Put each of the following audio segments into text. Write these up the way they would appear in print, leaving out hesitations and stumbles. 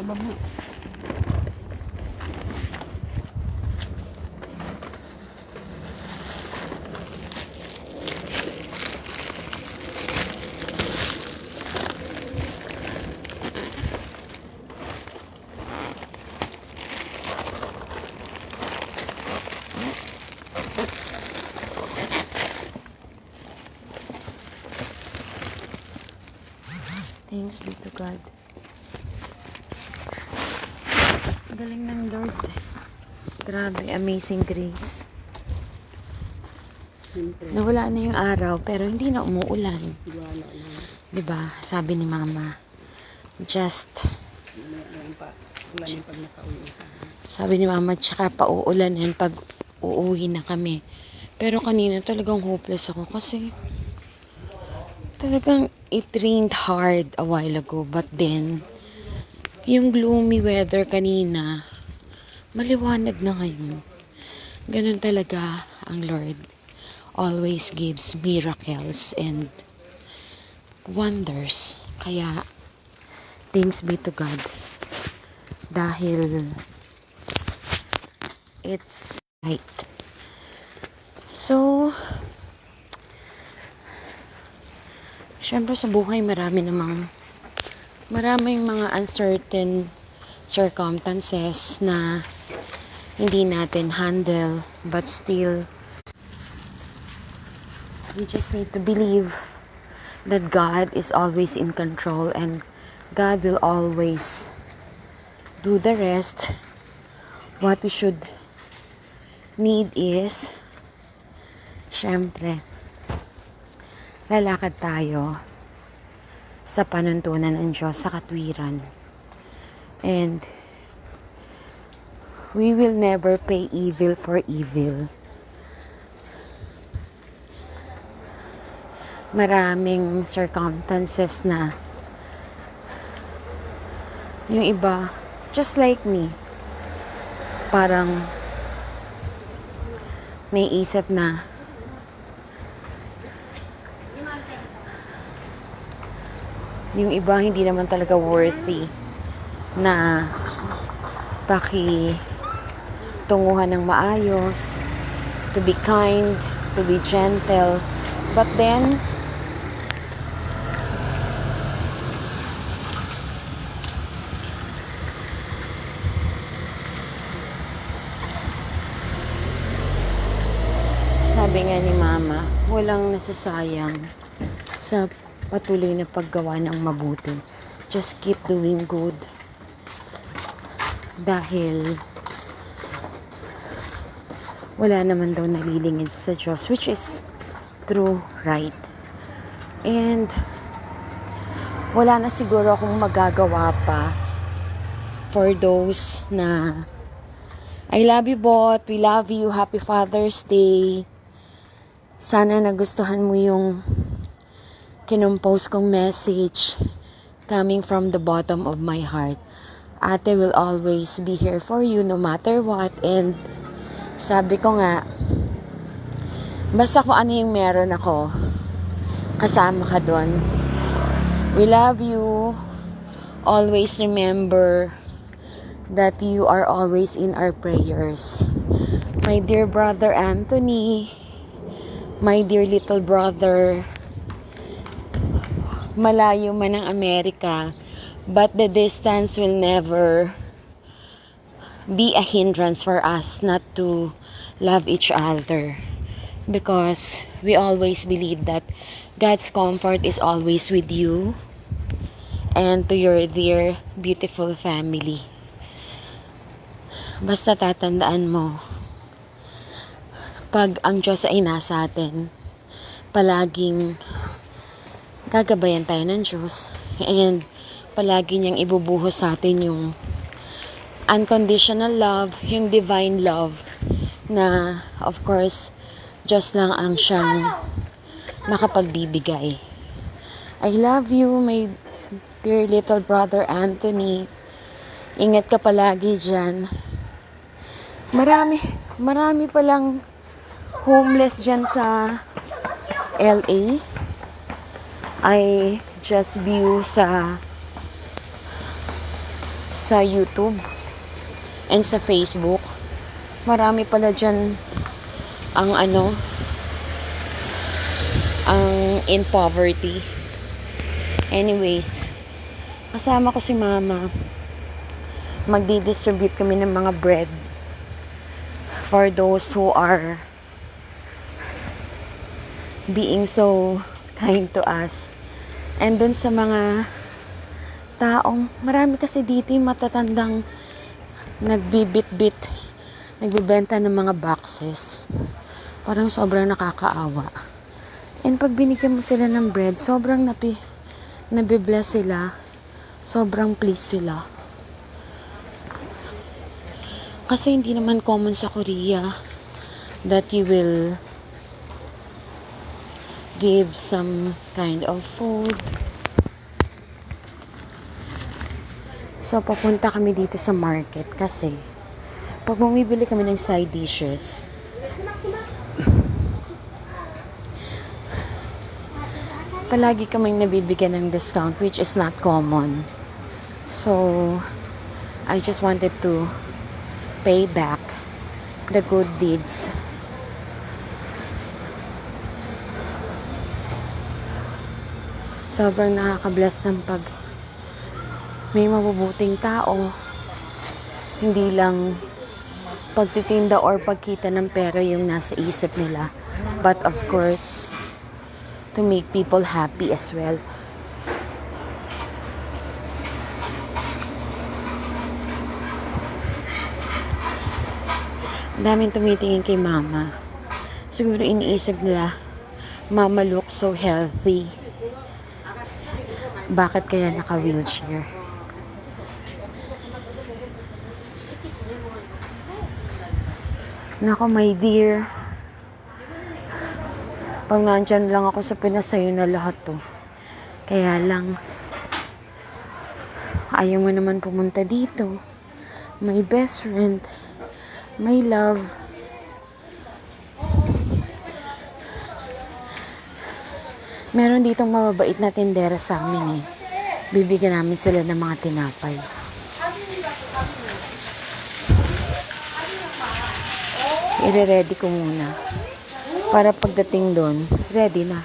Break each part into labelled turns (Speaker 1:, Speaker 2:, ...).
Speaker 1: Baba. Thanks be to God. Galing ng Lord. Grabe, amazing grace. Nawala na yung araw, pero hindi na umuulan. Diba? Sabi ni Mama, just, sabi ni Mama, tsaka pauulanin pag uuwi na kami. Pero kanina talagang hopeless ako kasi talagang it rained hard a while ago, but then yung gloomy weather kanina maliwanag na ngayon. Ganun talaga ang Lord. Always gives miracles and wonders. Kaya thanks be to God dahil it's right. So syempre sa buhay maraming mga uncertain circumstances na hindi natin handle, but still we just need to believe that God is always in control and God will always do the rest. What we should need is syempre lalakad tayo sa panuntunan ng Diyos sa katwiran. And we will never pay evil for evil. Maraming circumstances na yung iba, just like me, parang may isip na yung iba hindi naman talaga worthy na tunguhan ng maayos, to be kind, to be gentle. But then, sabi nga ni Mama, walang nasasayang sa patuloy na paggawa ng mabuti. Just keep doing good. Dahil wala naman daw nalilingid sa Diyos, which is true, right? And wala na siguro akong magagawa pa for those na I love you, Bot. We love you. Happy Father's Day. Sana nagustuhan mo yung kinumpose kong message coming from the bottom of my heart. Ate will always be here for you no matter what. And sabi ko nga, basta kung ano yung meron ako, kasama ka doon. We love you. Always remember that you are always in our prayers. My dear brother Anthony, my dear little brother, malayo man ang Amerika, but the distance will never be a hindrance for us not to love each other, because we always believe that God's comfort is always with you and to your dear beautiful family. Basta tatandaan mo, pag ang Diyos ay nasa atin, palaging gagabayan tayo ng Diyos and palagi niyang ibubuhos sa atin yung unconditional love, yung divine love na of course Diyos lang ang siyang makapagbibigay. I love you, my dear little brother Anthony. Ingat ka palagi dyan. Marami palang homeless dyan sa LA. I just view sa sa YouTube and sa Facebook. Marami pala dyan ang ang in poverty. Anyways, kasama ko si mama. Magdi-distribute kami ng mga bread for those who are being so kind to us. And dun sa mga taong, marami kasi dito yung matatandang nagbibit-bit, nagbibenta ng mga boxes. Parang sobrang nakakaawa. And pag binigyan mo sila ng bread, sobrang nabibless sila. Sobrang pleased sila. Kasi hindi naman common sa Korea that you will give some kind of food. So, papunta kami dito sa market kasi pag bumibili kami ng side dishes, palagi kaming nabibigyan ng discount, which is not common. So, I just wanted to pay back the good deeds. Sobrang nakaka-bless ng pag may mabubuting tao, hindi lang pagtitinda or pagkita ng pera yung nasa isip nila, but of course to make people happy as well. Daming tumitingin kay mama. Siguro iniisip nila, mama looks so healthy. Bakit kaya naka-wheelchair? Nako, my dear. Pag nandyan lang ako sa Pinas, sa'yo na lahat to. Kaya lang, ayaw mo naman pumunta dito. My best friend. My love. Meron ditong mababait na tindera sa amin eh. Bibigyan namin sila ng mga tinapay. I-ready ko muna. Para pagdating doon, ready na.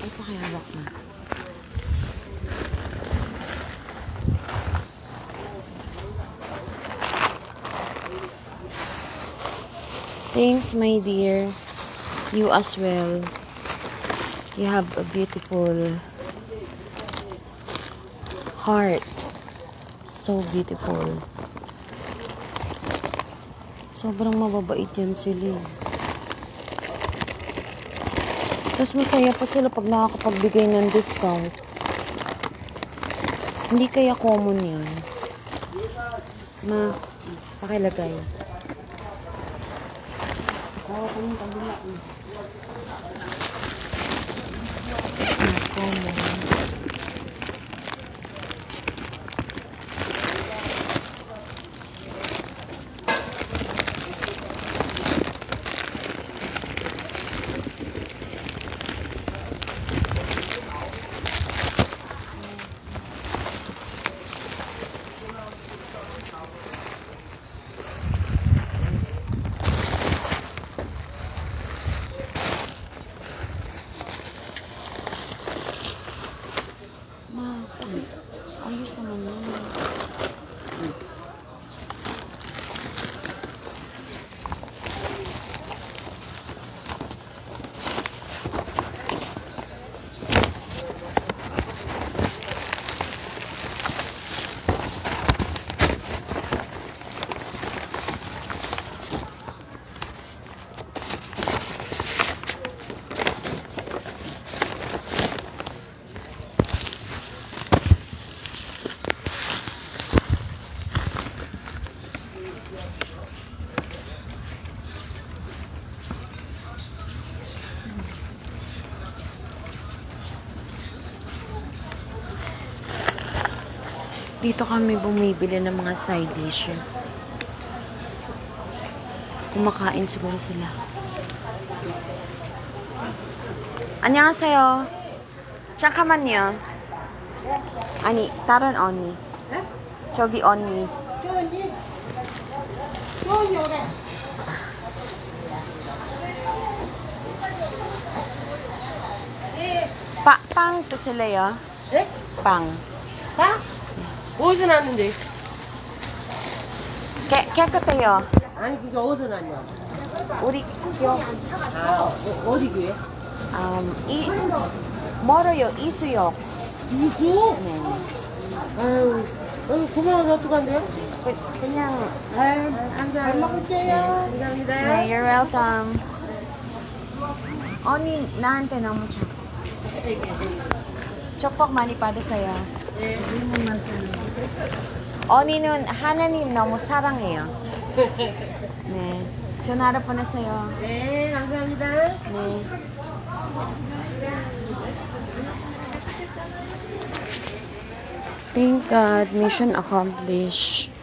Speaker 1: Ay, pakihawak na. Thanks, my dear. You as well. You have a beautiful heart. So beautiful. Sobrang mababait yan sila. Tapos masaya pa sila pag nakakapagbigay ng discount. Hindi kaya common yan. Ma, pakilagay. It's not common. ano. Dito kami bumibili ng mga side dishes. Kumakain siguro sila. 안녕하세요. 잠깐만요. 아니, 다른 언니. 저기 언니. 빵 드실래요?
Speaker 2: 네?
Speaker 1: 빵.
Speaker 2: 다? 어디서 났는데?
Speaker 1: 깨끗해요.
Speaker 2: 아니 그게 어디서 났냐?
Speaker 1: 우리 교
Speaker 2: 어디 교회?
Speaker 1: 멀어요. 이수역.
Speaker 2: 이수?
Speaker 1: 네.
Speaker 2: 아유 여기 9만원 어떡한데요?
Speaker 1: 그냥
Speaker 2: 아유 잘 먹을게요. 감사합니다.
Speaker 1: 네, you're welcome. 언니 나한테 너무 잘. 축복 많이 받으세요.
Speaker 2: 네.
Speaker 1: 언니는 하나님 너무 사랑해요. 네. 전화로 보내세요.
Speaker 2: 네 감사합니다.
Speaker 1: 네. Thank God, mission accomplished.